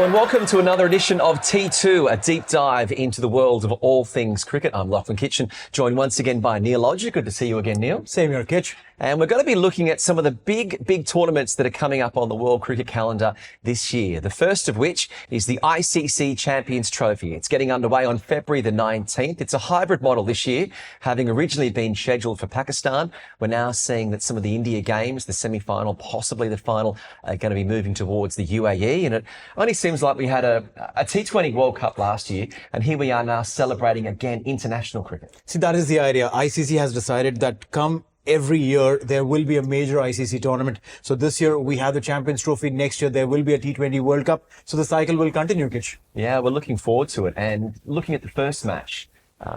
and welcome to another edition of T2, a deep dive into the world of all things cricket. I'm Neeil and Kitch, joined once again by Neil. Good to see you again, Neil. Same here, Kitch. And we're going to be looking at some of the big tournaments that are coming up on the World Cricket calendar this year. The first of which is the ICC Champions Trophy. It's getting underway on February the 19th. It's a hybrid model this year, having originally been scheduled for Pakistan. We're now seeing that some of the India games, the semi-final, possibly the final, are going to be moving towards the UAE. And it only seems like we had a T20 World Cup last year, and here we are now celebrating again international cricket. See, that is the idea. ICC has decided that come every year there will be a major ICC tournament. So this year we have the Champions Trophy. Next year there will be a T20 World Cup. So the cycle will continue, Kitch. Yeah, we're looking forward to it. And looking at the first match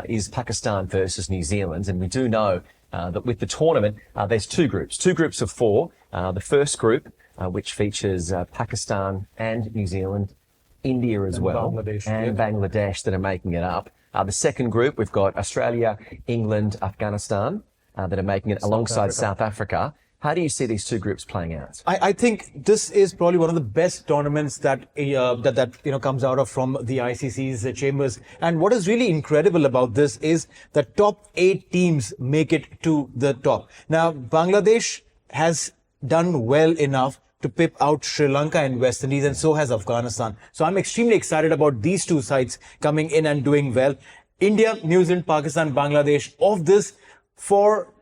is Pakistan versus New Zealand. And we do know that with the tournament, there's two groups of four. The first group, which features Pakistan and New Zealand, India as well, Bangladesh that are making it up. The second group, we've got Australia, England, Afghanistan that are making it alongside South Africa. How do you see these two groups playing out? I think this is probably one of the best tournaments that comes out of from the ICC's chambers. And what is really incredible about this is the top 8 teams make it to the top. Now, Bangladesh has done well enough to pip out Sri Lanka and West Indies, and so has Afghanistan. So I'm extremely excited about these two sides coming in and doing well. India, New Zealand, Pakistan, Bangladesh, of this, for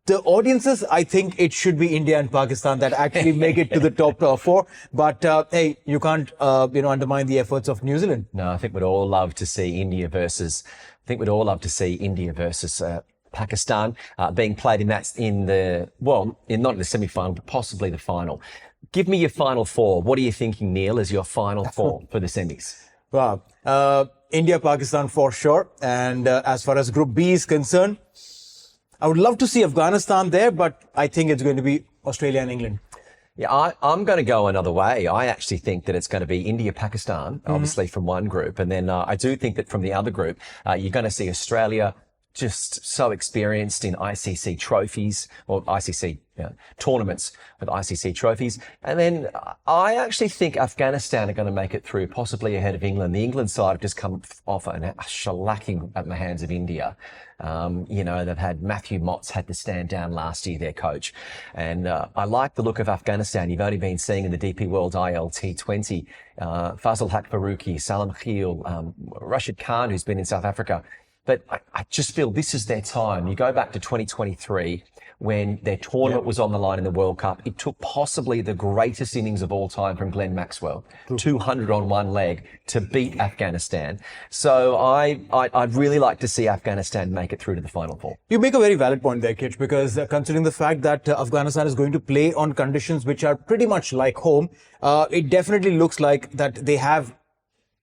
the audiences, I think it should be India and Pakistan that actually make it to the top 4. But hey, you can't undermine the efforts of New Zealand. No, I think we'd all love to see India versus Pakistan being played not in the semi-final, but possibly the final. Give me your final 4. What are you thinking, Neil, as your final 4 for the semis? Wow. India, Pakistan for sure. And as far as Group B is concerned, I would love to see Afghanistan there, but I think it's going to be Australia and England. Yeah, I'm going to go another way. I actually think that it's going to be India, Pakistan, obviously from one group. And then I do think that from the other group, you're going to see Australia just so experienced in ICC trophies or ICC tournaments with ICC trophies. And then I actually think Afghanistan are going to make it through, possibly ahead of England. The England side have just come off a shellacking at the hands of India. They've had Matthew Mott's had to stand down last year, their coach. And I like the look of Afghanistan. You've only been seeing in the DP World ILT20, Fazal Haq Faruqi, Salam Kheel, Rashid Khan, who's been in South Africa. But I just feel this is their time. You go back to 2023 when their tournament was on the line in the World Cup. It took possibly the greatest innings of all time from Glenn Maxwell, 200 on one leg, to beat Afghanistan. So I'd really like to see Afghanistan make it through to the Final 4. You make a very valid point there, Kitch, because considering the fact that Afghanistan is going to play on conditions which are pretty much like home, it definitely looks like that they have,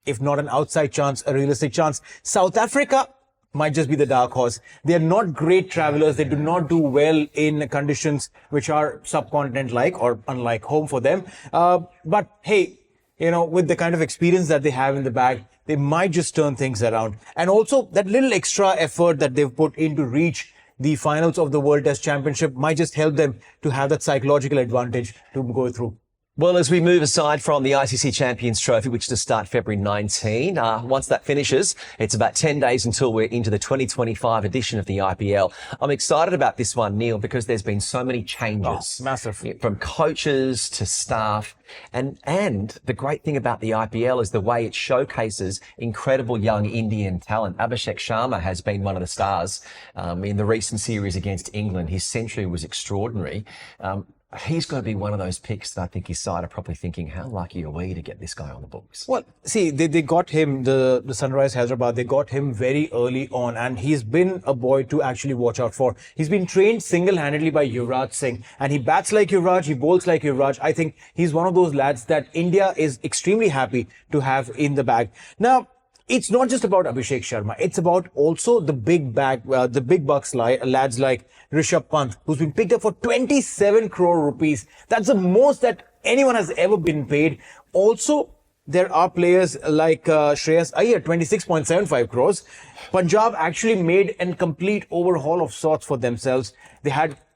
if not an outside chance, a realistic chance. South Africa might just be the dark horse. They are not great travelers. They do not do well in conditions which are subcontinent-like or unlike home for them. But hey, with the kind of experience that they have in the bag, they might just turn things around. And also that little extra effort that they've put in to reach the finals of the World Test Championship might just help them to have that psychological advantage to go through. Well, as we move aside from the ICC Champions Trophy, which does start February 19, once that finishes, it's about 10 days until we're into the 2025 edition of the IPL. I'm excited about this one, Neil, because there's been so many changes. Massive. From coaches to staff. And the great thing about the IPL is the way it showcases incredible young Indian talent. Abhishek Sharma has been one of the stars in the recent series against England. His century was extraordinary. He's going to be one of those picks that I think his side are probably thinking, how lucky are we to get this guy on the books? Well, see, they got him, the Sunrise Hyderabad, they got him very early on, and he's been a boy to actually watch out for. He's been trained single-handedly by Yuvraj Singh, and he bats like Yuvraj, he bowls like Yuvraj. I think he's one of those lads that India is extremely happy to have in the bag. Now, it's not just about Abhishek Sharma. It's about also the big bucks lads like Rishabh Pant, who's been picked up for 27 crore rupees. That's the most that anyone has ever been paid. Also, there are players like Shreyas Iyer, 26.75 crores. Punjab actually made a complete overhaul of sorts for themselves. They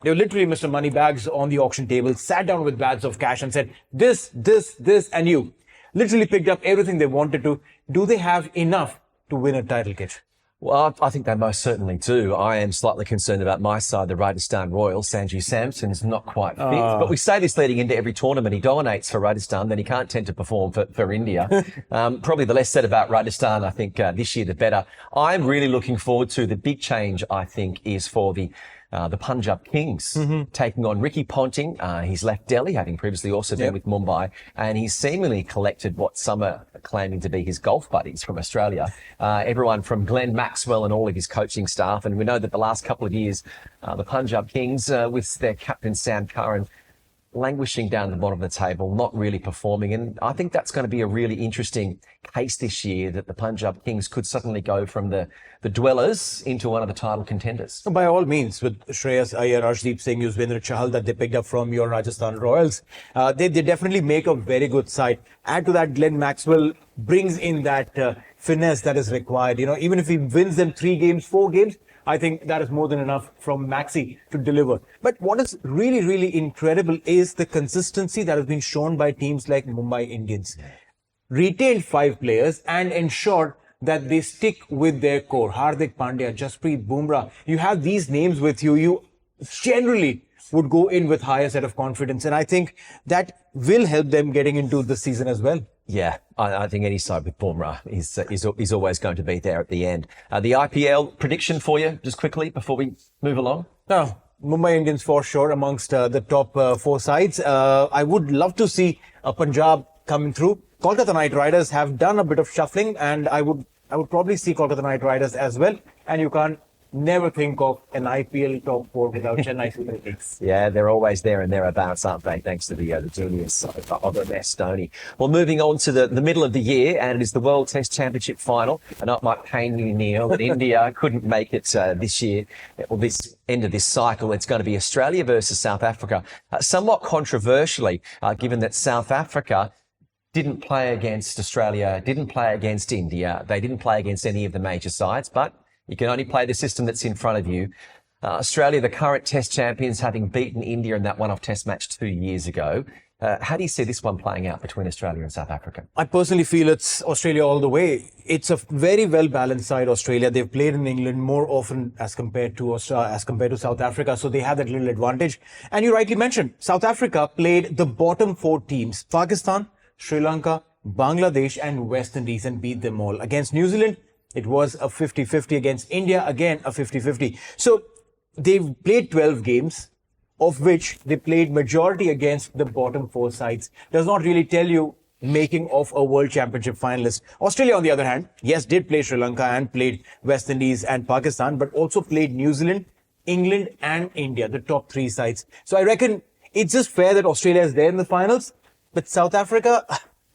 were literally Mr. Moneybags on the auction table, sat down with bags of cash and said, this, and you. literally picked up everything they wanted to. Do they have enough to win a title, Kitch? Well, I think they most certainly do. I am slightly concerned about my side, the Rajasthan Royals. Sanju Samson is not quite fit. But we say this leading into every tournament. He dominates for Rajasthan, then he can't tend to perform for India. Probably the less said about Rajasthan, I think, this year, the better. I'm really looking forward to the big change, I think, is for the Punjab Kings taking on Ricky Ponting. He's left Delhi, having previously also been with Mumbai, and he's seemingly collected what some are claiming to be his golf buddies from Australia. Everyone from Glenn Maxwell and all of his coaching staff. And we know that the last couple of years, the Punjab Kings, with their captain Sam Curran, languishing down the bottom of the table, not really performing. And I think that's going to be a really interesting case this year, that the Punjab Kings could suddenly go from the dwellers into one of the title contenders. By all means, with Shreyas Iyer, Arshdeep Singh, Yuzvendra Chahal that they picked up from your Rajasthan Royals, they definitely make a very good side. Add to that, Glenn Maxwell brings in that finesse that is required. You know, even if he wins them 3 games, 4 games, I think that is more than enough from Maxi to deliver. But what is really, really incredible is the consistency that has been shown by teams like Mumbai Indians. Retained 5 players and ensured that they stick with their core. Hardik Pandya, Jasprit Bumrah. You have these names with you. You generally would go in with higher set of confidence. And I think that will help them getting into the season as well. Yeah, I think any side with Bumrah is always going to be there at the end. The IPL prediction for you, just quickly, before we move along? No, Mumbai Indians for sure amongst the top 4 sides. I would love to see Punjab coming through. Kolkata Knight Riders have done a bit of shuffling, and I would probably see Kolkata Knight Riders as well. And you can't never think of an IPL top 4 without Chennai Super Kings. Yeah, they're always there and thereabouts, aren't they? Thanks to the juniors of the best, Stoney. Well, moving on to the middle of the year, and it is the World Test Championship final. And it might pain you, Neil, that India couldn't make it this year, or this end of this cycle. It's going to be Australia versus South Africa. Somewhat controversially, given that South Africa didn't play against Australia, didn't play against India. They didn't play against any of the major sides, but you can only play the system that's in front of you. Australia, the current Test champions, having beaten India in that one-off Test match 2 years ago. How do you see this one playing out between Australia and South Africa? I personally feel it's Australia all the way. It's a very well-balanced side, Australia. They've played in England more often as compared to South Africa, so they have that little advantage. And you rightly mentioned, South Africa played the bottom 4 teams, Pakistan, Sri Lanka, Bangladesh and West Indies, and beat them all. Against New Zealand, it was a 50-50. Against India, again, a 50-50. So they've played 12 games, of which they played majority against the bottom 4 sides. Does not really tell you making of a World Championship finalist. Australia, on the other hand, yes, did play Sri Lanka and played West Indies and Pakistan, but also played New Zealand, England and India, the top 3 sides. So I reckon it's just fair that Australia is there in the finals. But South Africa,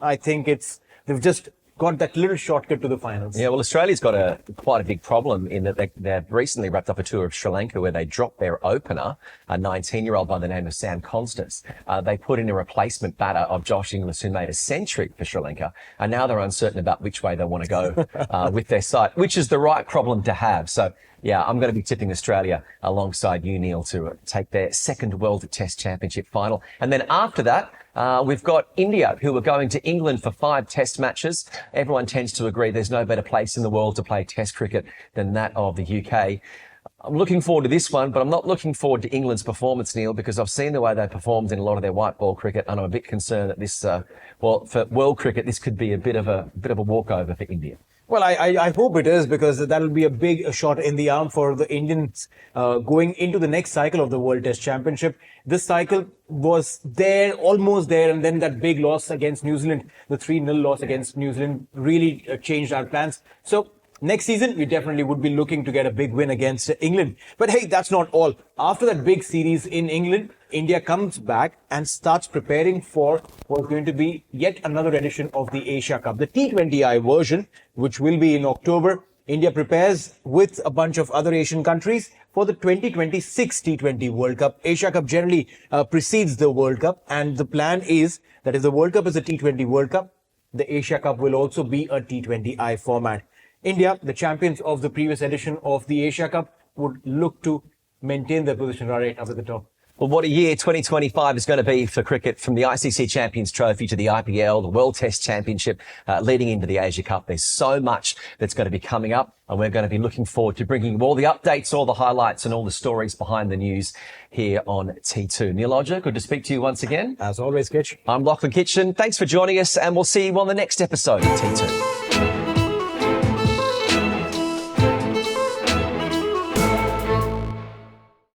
I think they've just got that little shortcut to the finals. Yeah, well, Australia's got quite a big problem in that they've recently wrapped up a tour of Sri Lanka where they dropped their opener, a 19-year-old by the name of Sam Constance. They put in a replacement batter of Josh Inglis, who made a century for Sri Lanka, and now they're uncertain about which way they want to go with their side, which is the right problem to have. So, yeah, I'm going to be tipping Australia alongside you, Neil, to take their second World Test Championship final. And then after that, we've got India, who are going to England for 5 Test matches. Everyone tends to agree there's no better place in the world to play Test cricket than that of the UK. I'm looking forward to this one, but I'm not looking forward to England's performance, Neil, because I've seen the way they performed in a lot of their white ball cricket, and I'm a bit concerned that this, for world cricket, this could be a bit of a walkover for India. Well, I hope it is, because that'll be a big shot in the arm for the Indians going into the next cycle of the World Test Championship. This cycle was there, almost there, and then that big loss against New Zealand, the 3-0 loss against New Zealand, really changed our plans. So next season, we definitely would be looking to get a big win against England. But hey, that's not all. After that big series in England, India comes back and starts preparing for what's going to be yet another edition of the Asia Cup, the T20I version, which will be in October. India prepares with a bunch of other Asian countries for the 2026 T20 World Cup. Asia Cup generally precedes the World Cup, and the plan is that if the World Cup is a T20 World Cup, the Asia Cup will also be a T20I format. India, the champions of the previous edition of the Asia Cup, would look to maintain their position right up at the top. Well, what a year 2025 is going to be for cricket, from the ICC Champions Trophy to the IPL, the World Test Championship, leading into the Asia Cup. There's so much that's going to be coming up, and we're going to be looking forward to bringing you all the updates, all the highlights, and all the stories behind the news here on T2. Neil Odger, good to speak to you once again. As always, Kitch. I'm Lachlan Kitchen. Thanks for joining us, and we'll see you on the next episode of T2.